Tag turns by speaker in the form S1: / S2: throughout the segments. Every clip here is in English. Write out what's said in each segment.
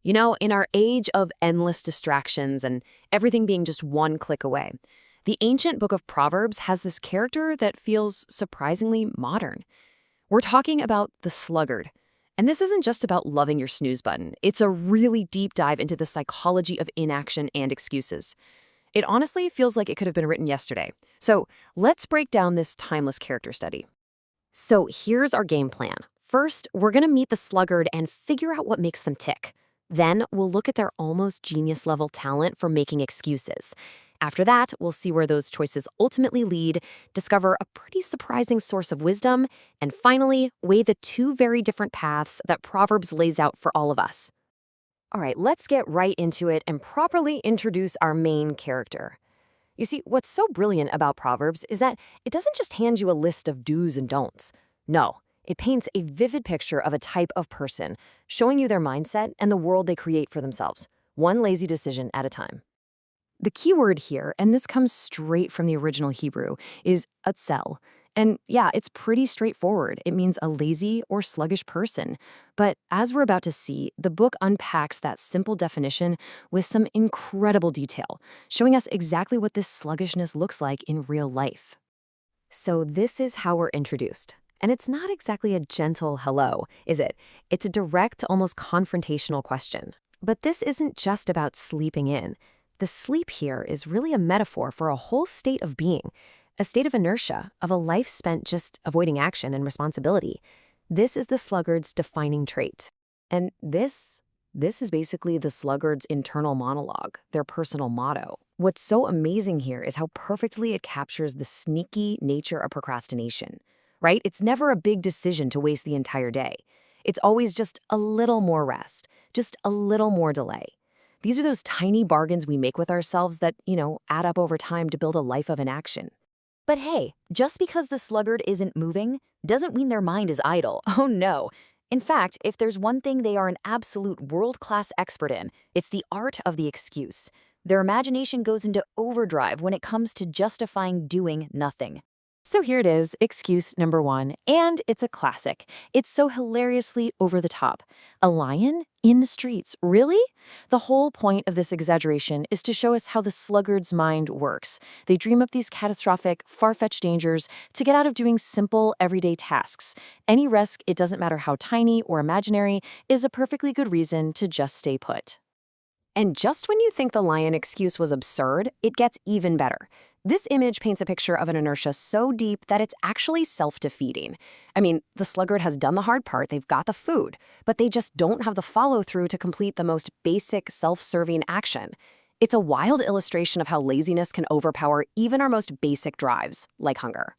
S1: You know, in our age of endless distractions and everything being just one click away, the ancient Book of Proverbs has this character that feels surprisingly modern. We're talking about the sluggard. And this isn't just about loving your snooze button. It's a really deep dive into the psychology of inaction and excuses. It honestly feels like it could have been written yesterday. So let's break down this timeless character study. So here's our game plan. First, we're going to meet the sluggard and figure out what makes them tick. Then we'll look at their almost genius level talent for making excuses. After that, we'll see where those choices ultimately lead, discover a pretty surprising source of wisdom, and finally, weigh the two very different paths that Proverbs lays out for all of us. All right, let's get right into it and properly introduce our main character. You see, what's so brilliant about Proverbs is that it doesn't just hand you a list of do's and don'ts. No, it paints a vivid picture of a type of person, showing you their mindset and the world they create for themselves, one lazy decision at a time. The key word here, and this comes straight from the original Hebrew, is atzel. And yeah, it's pretty straightforward. It means a lazy or sluggish person. But as we're about to see, the book unpacks that simple definition with some incredible detail, showing us exactly what this sluggishness looks like in real life. So this is how we're introduced. And it's not exactly a gentle hello, is it? It's a direct, almost confrontational question. But this isn't just about sleeping in. The sleep here is really a metaphor for a whole state of being, a state of inertia, of a life spent just avoiding action and responsibility. This is the sluggard's defining trait. And this is basically the sluggard's internal monologue, their personal motto. What's so amazing here is how perfectly it captures the sneaky nature of procrastination, right? It's never a big decision to waste the entire day. It's always just a little more rest, just a little more delay. These are those tiny bargains we make with ourselves that, add up over time to build a life of inaction. But hey, just because the sluggard isn't moving doesn't mean their mind is idle. Oh no. In fact, if there's one thing they are an absolute world-class expert in, it's the art of the excuse. Their imagination goes into overdrive when it comes to justifying doing nothing. So here it is, excuse number one, and it's a classic. It's so hilariously over the top. A lion in the streets, really? The whole point of this exaggeration is to show us how the sluggard's mind works. They dream up these catastrophic, far-fetched dangers to get out of doing simple, everyday tasks. Any risk, it doesn't matter how tiny or imaginary, is a perfectly good reason to just stay put. And just when you think the lion excuse was absurd, it gets even better. This image paints a picture of an inertia so deep that it's actually self-defeating. I mean, the sluggard has done the hard part, they've got the food, but they just don't have the follow-through to complete the most basic self-serving action. It's a wild illustration of how laziness can overpower even our most basic drives, like hunger.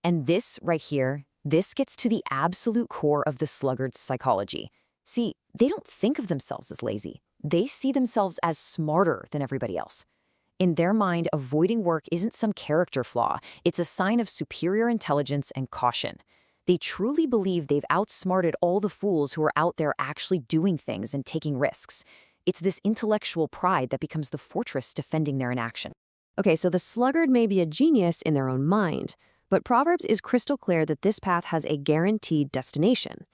S1: And this right here, this gets to the absolute core of the sluggard's psychology. See, they don't think of themselves as lazy. They see themselves as smarter than everybody else. In their mind, avoiding work isn't some character flaw. It's a sign of superior intelligence and caution. They truly believe they've outsmarted all the fools who are out there actually doing things and taking risks. It's this intellectual pride that becomes the fortress defending their inaction. Okay, so the sluggard may be a genius in their own mind, but Proverbs is crystal clear that this path has a guaranteed destination.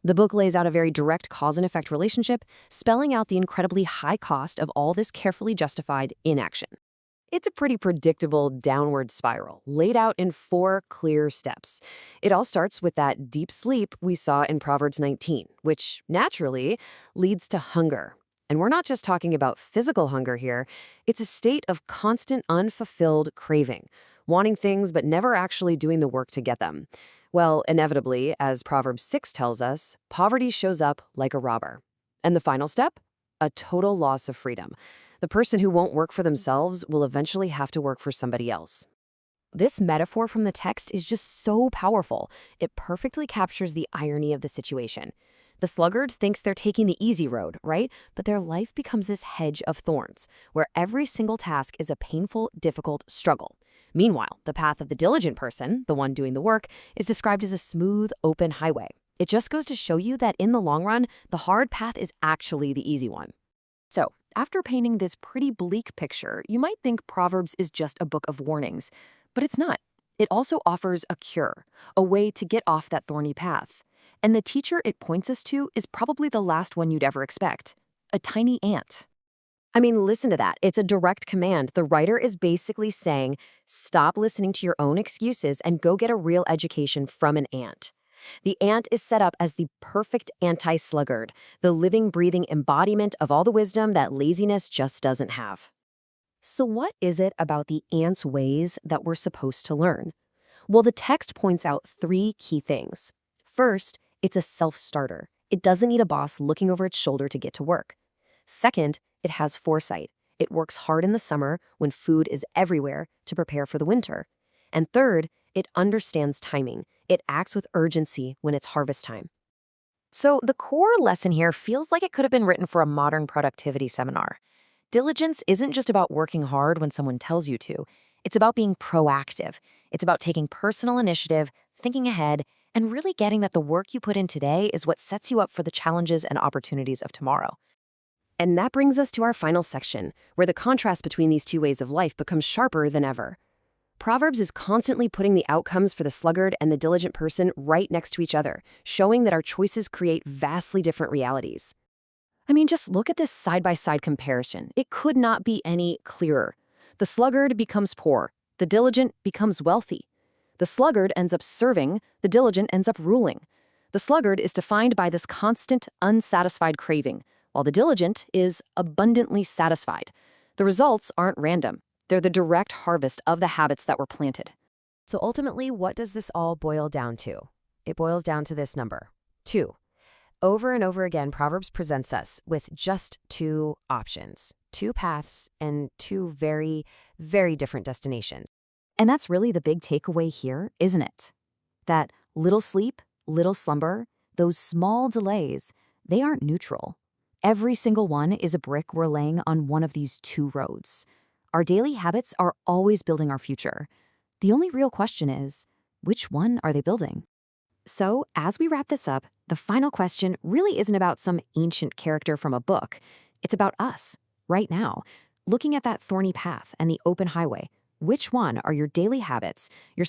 S1: The book lays out a very direct cause and effect relationship, spelling out the incredibly high cost of all this carefully justified inaction. It's a pretty predictable downward spiral, laid out in 4 clear steps. It all starts with that deep sleep we saw in Proverbs 19, which naturally leads to hunger. And we're not just talking about physical hunger here. It's a state of constant unfulfilled craving, wanting things but never actually doing the work to get them. Well, inevitably, as Proverbs 6 tells us, poverty shows up like a robber. And the final step? A total loss of freedom. The person who won't work for themselves will eventually have to work for somebody else. This metaphor from the text is just so powerful. It perfectly captures the irony of the situation. The sluggard thinks they're taking the easy road, right? But their life becomes this hedge of thorns, where every single task is a painful, difficult struggle. Meanwhile, the path of the diligent person, the one doing the work, is described as a smooth, open highway. It just goes to show you that in the long run, the hard path is actually the easy one. So, after painting this pretty bleak picture, you might think Proverbs is just a book of warnings, but it's not. It also offers a cure, a way to get off that thorny path. And the teacher it points us to is probably the last one you'd ever expect.
S2: a tiny ant.
S1: I mean, listen to that. It's a direct command. The writer is basically saying, stop listening to your own excuses and go get a real education from an ant. The ant is set up as the perfect anti-sluggard, the living, breathing embodiment of all the wisdom that laziness just doesn't have. So what is it about the ant's ways that we're supposed to learn? Well, the text points out three key things. First, it's a self-starter. It doesn't need a boss looking over its shoulder to get to work. Second, it has foresight. It works hard in the summer when food is everywhere to prepare for the winter. And third, it understands timing. It acts with urgency when it's harvest time. So the core lesson here feels like it could have been written for a modern productivity seminar. Diligence isn't just about working hard when someone tells you to. It's about being proactive. It's about taking personal initiative, thinking ahead, and really getting that the work you put in today is what sets you up for the challenges and opportunities of tomorrow. And that brings us to our final section, where the contrast between these two ways of life becomes sharper than ever. Proverbs is constantly putting the outcomes for the sluggard and the diligent person right next to each other, showing that our choices create vastly different realities. I mean, just look at this side-by-side comparison. It could not be any clearer. The sluggard becomes poor. The diligent becomes wealthy. The sluggard ends up serving. The diligent ends up ruling. The sluggard is defined by this constant, unsatisfied craving, while the diligent is abundantly satisfied. The results aren't random. They're the direct harvest of the habits that were planted. So ultimately, what does this all boil down to? It boils down to this number, 2. Over and over again, Proverbs presents us with just two options, two paths, and two very, very different destinations. And that's really the big takeaway here, isn't it? That little sleep, little slumber, those small delays, they aren't neutral. Every single one is a brick we're laying on one of these two roads. Our daily habits are always building our future. The only real question is, which one are they building? So, as we wrap this up, the final question really isn't about some ancient character from a book. It's about us, right now, looking at that thorny path and the open highway. Which one are your daily habits, your